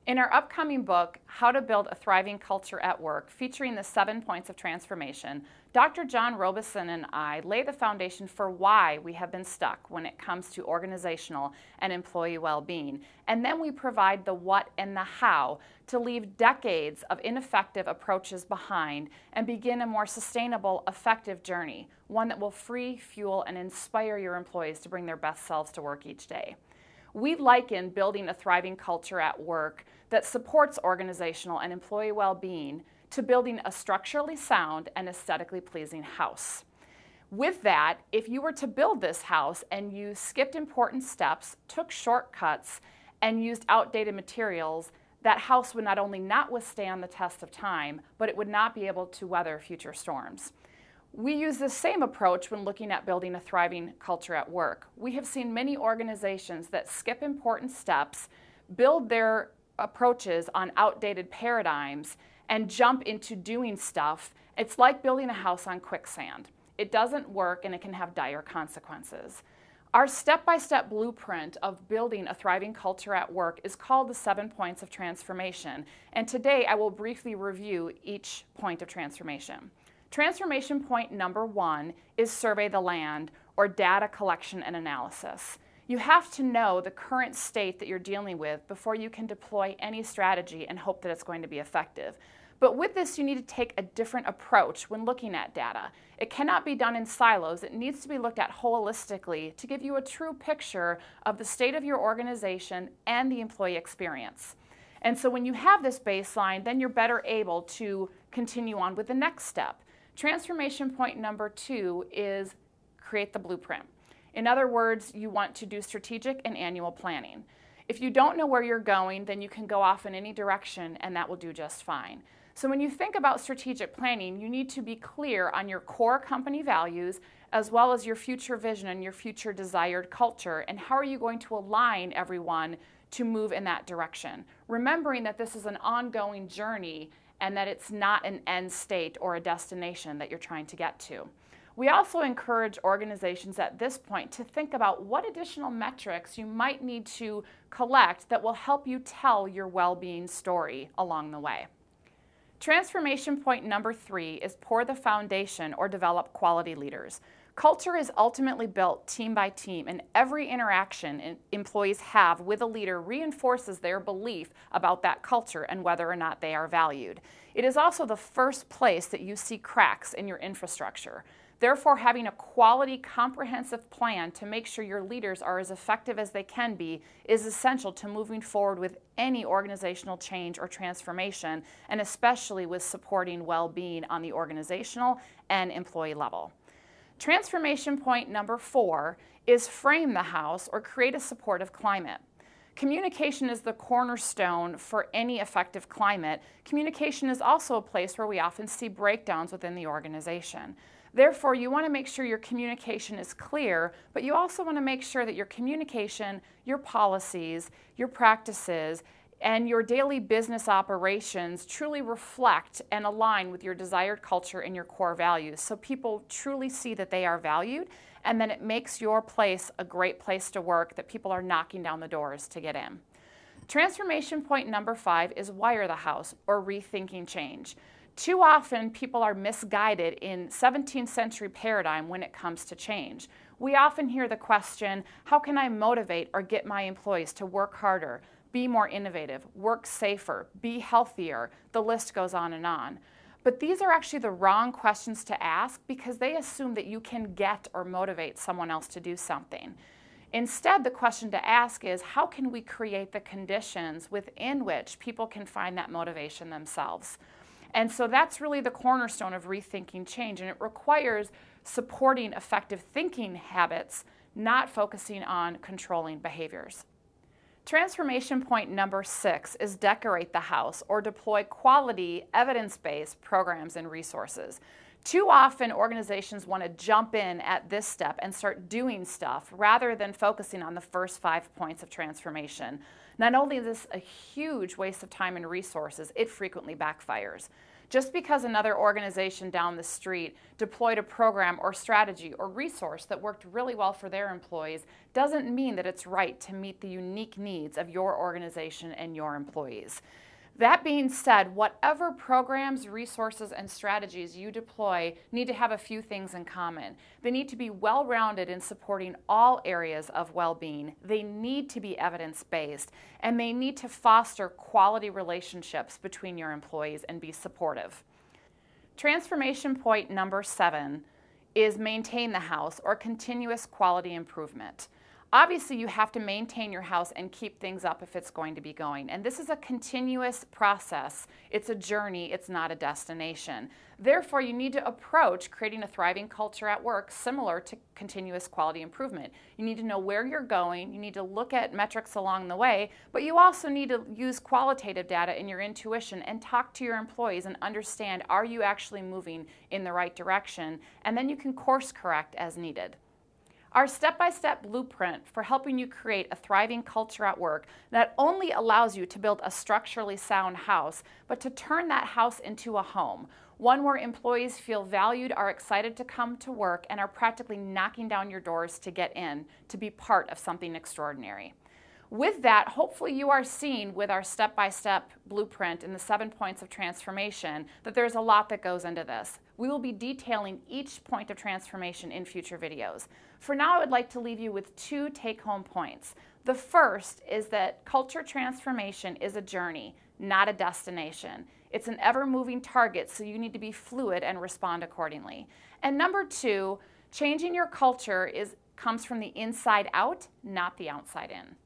In our upcoming book, How to Build a Thriving Culture at Work, featuring the 7 points of transformation, Dr. John Robeson and I lay the foundation for why we have been stuck when it comes to organizational and employee well-being. And then we provide the what and the how to leave decades of ineffective approaches behind and begin a more sustainable, effective journey, one that will free, fuel, and inspire your employees to bring their best selves to work each day. We liken building a thriving culture at work that supports organizational and employee well-being to building a structurally sound and aesthetically pleasing house. With that, if you were to build this house and you skipped important steps, took shortcuts, and used outdated materials, that house would not only not withstand the test of time, but it would not be able to weather future storms. We use the same approach when looking at building a thriving culture at work. We have seen many organizations that skip important steps, build their approaches on outdated paradigms, and jump into doing stuff. It's like building a house on quicksand. It doesn't work and it can have dire consequences. Our step-by-step blueprint of building a thriving culture at work is called the 7 points of transformation. And today I will briefly review each point of transformation. Transformation point number 1 is survey the land, or data collection and analysis. You have to know the current state that you're dealing with before you can deploy any strategy and hope that it's going to be effective. But with this, you need to take a different approach when looking at data. It cannot be done in silos. It needs to be looked at holistically to give you a true picture of the state of your organization and the employee experience. And so when you have this baseline, then you're better able to continue on with the next step. Transformation point number 2 is create the blueprint. In other words, you want to do strategic and annual planning. If you don't know where you're going, then you can go off in any direction and that will do just fine. So when you think about strategic planning, you need to be clear on your core company values as well as your future vision and your future desired culture, and how are you going to align everyone to move in that direction. Remembering that this is an ongoing journey and that it's not an end state or a destination that you're trying to get to. We also encourage organizations at this point to think about what additional metrics you might need to collect that will help you tell your well-being story along the way. Transformation point number 3 is pour the foundation or develop quality leaders. Culture is ultimately built team by team, and every interaction employees have with a leader reinforces their belief about that culture and whether or not they are valued. It is also the first place that you see cracks in your infrastructure. Therefore, having a quality, comprehensive plan to make sure your leaders are as effective as they can be is essential to moving forward with any organizational change or transformation, and especially with supporting well-being on the organizational and employee level. Transformation point number 4 is frame the house or create a supportive climate. Communication is the cornerstone for any effective climate. Communication is also a place where we often see breakdowns within the organization. Therefore, you want to make sure your communication is clear, but you also want to make sure that your communication, your policies, your practices, and your daily business operations truly reflect and align with your desired culture and your core values, so people truly see that they are valued, and then it makes your place a great place to work that people are knocking down the doors to get in. Transformation point number 5 is wire the house or rethinking change. Too often, people are misguided in 17th century paradigm when it comes to change. We often hear the question, how can I motivate or get my employees to work harder, be more innovative, work safer, be healthier? The list goes on and on. But these are actually the wrong questions to ask because they assume that you can get or motivate someone else to do something. Instead, the question to ask is, how can we create the conditions within which people can find that motivation themselves? And so that's really the cornerstone of rethinking change, and it requires supporting effective thinking habits, not focusing on controlling behaviors. Transformation point number 6 is decorate the house or deploy quality, evidence-based programs and resources. Too often, organizations want to jump in at this step and start doing stuff rather than focusing on the first 5 points of transformation. Not only is this a huge waste of time and resources, it frequently backfires. Just because another organization down the street deployed a program or strategy or resource that worked really well for their employees doesn't mean that it's right to meet the unique needs of your organization and your employees. That being said, whatever programs, resources, and strategies you deploy need to have a few things in common. They need to be well-rounded in supporting all areas of well-being. They need to be evidence-based, and they need to foster quality relationships between your employees and be supportive. Transformation point number 7 is maintain the house, or continuous quality improvement. Obviously, you have to maintain your house and keep things up if it's going to be going. And this is a continuous process. It's a journey, it's not a destination. Therefore, you need to approach creating a thriving culture at work similar to continuous quality improvement. You need to know where you're going, you need to look at metrics along the way, but you also need to use qualitative data in your intuition and talk to your employees and understand, are you actually moving in the right direction? And then you can course correct as needed. Our step-by-step blueprint for helping you create a thriving culture at work not only allows you to build a structurally sound house, but to turn that house into a home, one where employees feel valued, are excited to come to work, and are practically knocking down your doors to get in, to be part of something extraordinary. With that, hopefully you are seeing with our step-by-step blueprint and the 7 points of transformation that there's a lot that goes into this. We will be detailing each point of transformation in future videos. For now, I would like to leave you with 2 take-home points. The first is that culture transformation is a journey, not a destination. It's an ever-moving target, so you need to be fluid and respond accordingly. And number 2, changing your culture comes from the inside out, not the outside in.